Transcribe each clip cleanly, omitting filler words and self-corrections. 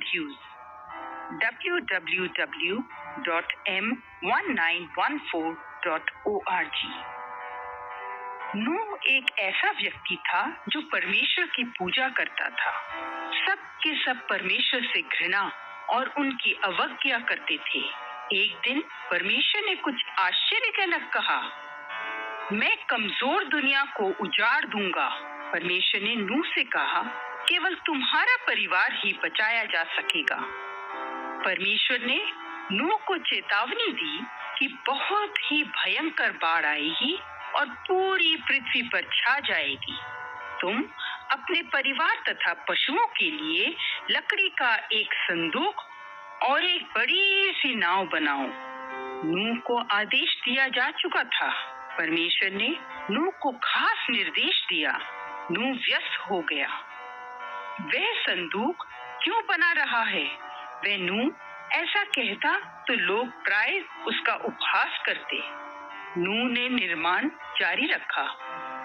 Reviews www.m1914.org। नूह एक ऐसा व्यक्ति था जो परमेश्वर की पूजा करता था। सब के सब परमेश्वर से घृणा और उनकी अवज्ञा करते थे। एक दिन परमेश्वर ने कुछ आश्चर्यजनक कहा, मैं कमजोर दुनिया को उजाड़ दूंगा। परमेश्वर ने नूह से कहा, केवल तुम्हारा परिवार ही बचाया जा सकेगा। परमेश्वर ने नूह को चेतावनी दी कि बहुत ही भयंकर बाढ़ आएगी और पूरी पृथ्वी पर छा जाएगी। तुम अपने परिवार तथा पशुओं के लिए लकड़ी का एक संदूक और एक बड़ी सी नाव बनाओ। नूह को आदेश दिया जा चुका था। परमेश्वर ने नूह को खास निर्देश दिया। नूह व्यस्त हो गया। वह संदूक क्यों बना रहा है? वह नूह ऐसा कहता तो लोग प्राय उसका उपहास करते। नूह ने निर्माण जारी रखा।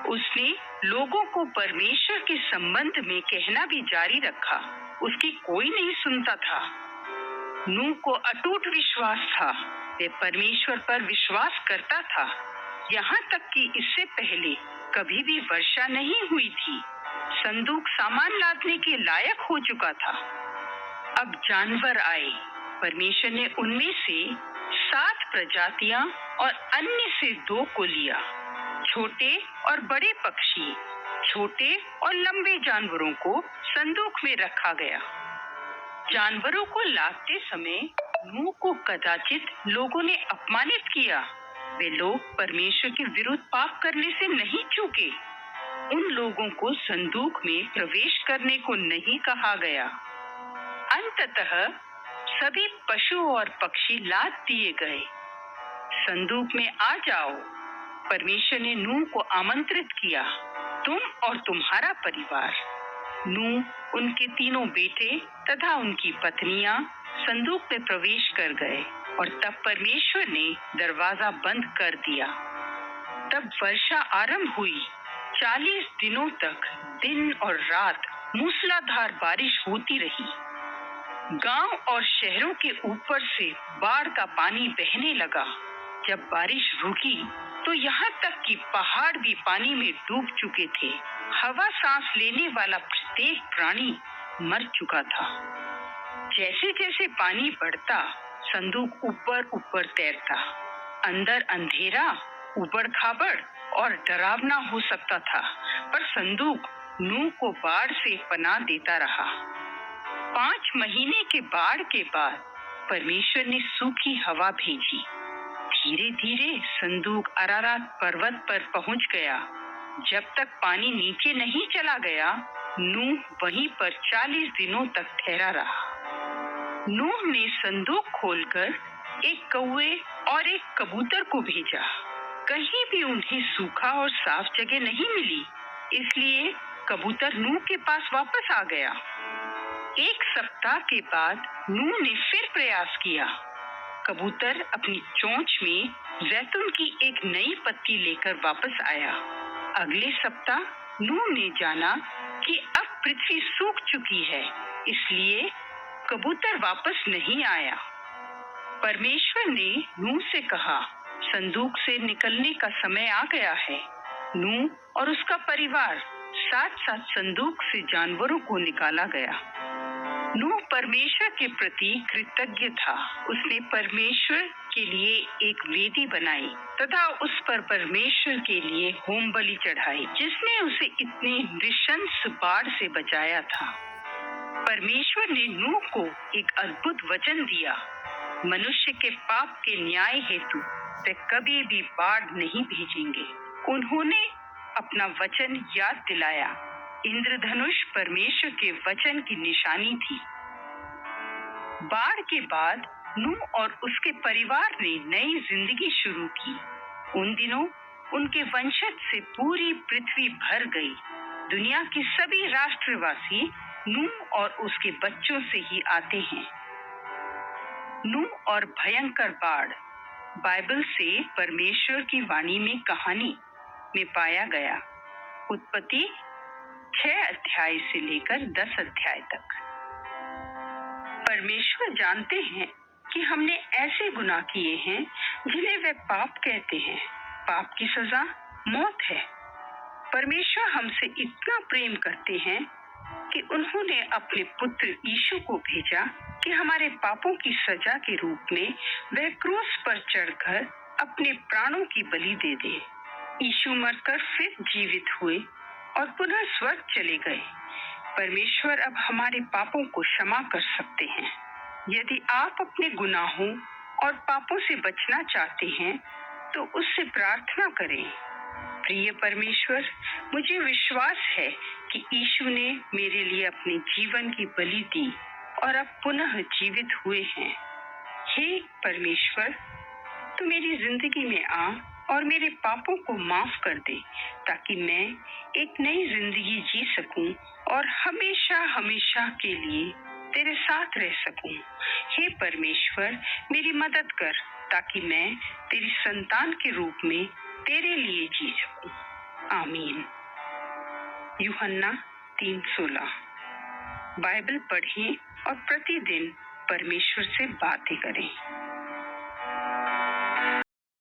उसने लोगों को परमेश्वर के संबंध में कहना भी जारी रखा। उसकी कोई नहीं सुनता था। नूह को अटूट विश्वास था। वह परमेश्वर पर विश्वास करता था, यहाँ तक कि इससे पहले कभी भी वर्षा नहीं हुई थी। संदूक सामान लादने के लायक हो चुका था। अब जानवर आए। परमेश्वर ने उनमें से 7 प्रजातियां और अन्य से 2 को लिया। छोटे और बड़े पक्षी, छोटे और लंबे जानवरों को संदूक में रखा गया। जानवरों को लादते समय नूह को कदाचित लोगों ने अपमानित किया। वे लोग परमेश्वर के विरुद्ध पाप करने से नहीं चूके। उन लोगों को संदूक में प्रवेश करने को नहीं कहा गया। अंततः सभी पशु और पक्षी लाद दिए गए। संदूक में आ जाओ। परमेश्वर ने नूह को आमंत्रित किया, तुम और तुम्हारा परिवार। नूह, उनके 3 बेटे तथा उनकी पत्नियां संदूक में प्रवेश कर गए और तब परमेश्वर ने दरवाजा बंद कर दिया। तब वर्षा आरंभ हुई। 40 दिनों तक दिन और रात मूसलाधार बारिश होती रही। गांव और शहरों के ऊपर से बाढ़ का पानी बहने लगा। जब बारिश रुकी तो यहाँ तक कि पहाड़ भी पानी में डूब चुके थे। हवा सांस लेने वाला प्रत्येक प्राणी मर चुका था। जैसे जैसे पानी बढ़ता, संदूक ऊपर ऊपर तैरता। अंदर अंधेरा, उबड़-खाबड़ और डरावना हो सकता था, पर संदूक नूह को बाढ़ से पनाह देता रहा। 5 महीने के बाढ़ के बाद परमेश्वर ने सूखी हवा भेजी। धीरे धीरे संदूक अरारात पर्वत पर पहुंच गया। जब तक पानी नीचे नहीं चला गया, नूह वहीं पर 40 दिनों तक ठहरा रहा। नूह ने संदूक खोलकर एक कौवे और एक कबूतर को भेजा। कहीं भी उन्हें सूखा और साफ जगह नहीं मिली, इसलिए कबूतर नूह के पास वापस आ गया। 1 सप्ताह के बाद नूह ने फिर प्रयास किया। कबूतर अपनी चोंच में जैतून की एक नई पत्ती लेकर वापस आया। अगले सप्ताह नूह ने जाना कि अब पृथ्वी सूख चुकी है, इसलिए कबूतर वापस नहीं आया। परमेश्वर ने नूह से कहा, संदूक से निकलने का समय आ गया है। नूह और उसका परिवार साथ साथ संदूक से जानवरों को निकाला गया। नूह परमेश्वर के प्रति कृतज्ञ था। उसने परमेश्वर के लिए एक वेदी बनाई तथा उस पर परमेश्वर के लिए होम बलि चढ़ाई, जिसने उसे इतने नृशंस बाढ़ से बचाया था। परमेश्वर ने नूह को एक अद्भुत वचन दिया। मनुष्य के पाप के न्याय हेतु वे कभी भी बाढ़ नहीं भेजेंगे। उन्होंने अपना वचन याद दिलाया। इंद्रधनुष परमेश्वर के वचन की निशानी थी। बाढ़ के बाद नूह और उसके परिवार ने नई जिंदगी शुरू की। उन दिनों उनके वंशज से पूरी पृथ्वी भर गई। दुनिया के सभी राष्ट्रवासी नूह और उसके बच्चों से ही आते हैं। नूह और भयंकर बाढ़ बाइबल से परमेश्वर की वाणी में कहानी में पाया गया। उत्पत्ति 6 अध्याय से लेकर 10 अध्याय तक। परमेश्वर जानते हैं कि हमने ऐसे गुनाह किए हैं जिन्हें वे पाप कहते हैं। पाप की सजा मौत है। परमेश्वर हमसे इतना प्रेम करते हैं कि उन्होंने अपने पुत्र यीशु को भेजा कि हमारे पापों की सजा के रूप में वह क्रूस पर चढ़कर अपने प्राणों की बलि दे दे। यीशु मरकर फिर जीवित हुए और पुनः स्वर्ग चले गए। परमेश्वर अब हमारे पापों को क्षमा कर सकते हैं। यदि आप अपने गुनाहों और पापों से बचना चाहते हैं तो उससे प्रार्थना करें। प्रिय परमेश्वर, मुझे विश्वास है कि यीशु ने मेरे लिए अपने जीवन की बलि दी और अब पुनः जीवित हुए हैं। हे परमेश्वर, तू मेरी जिंदगी में आ और मेरे पापों को माफ कर दे ताकि मैं एक नई जिंदगी जी सकूं और हमेशा हमेशा के लिए तेरे साथ रह सकूं। हे परमेश्वर, मेरी मदद कर ताकि मैं तेरी संतान के रूप में तेरे लिए जी सकूं। आमीन। यूहन्ना 3:16। बाइबल पढ़ें और प्रतिदिन परमेश्वर से बातें करें।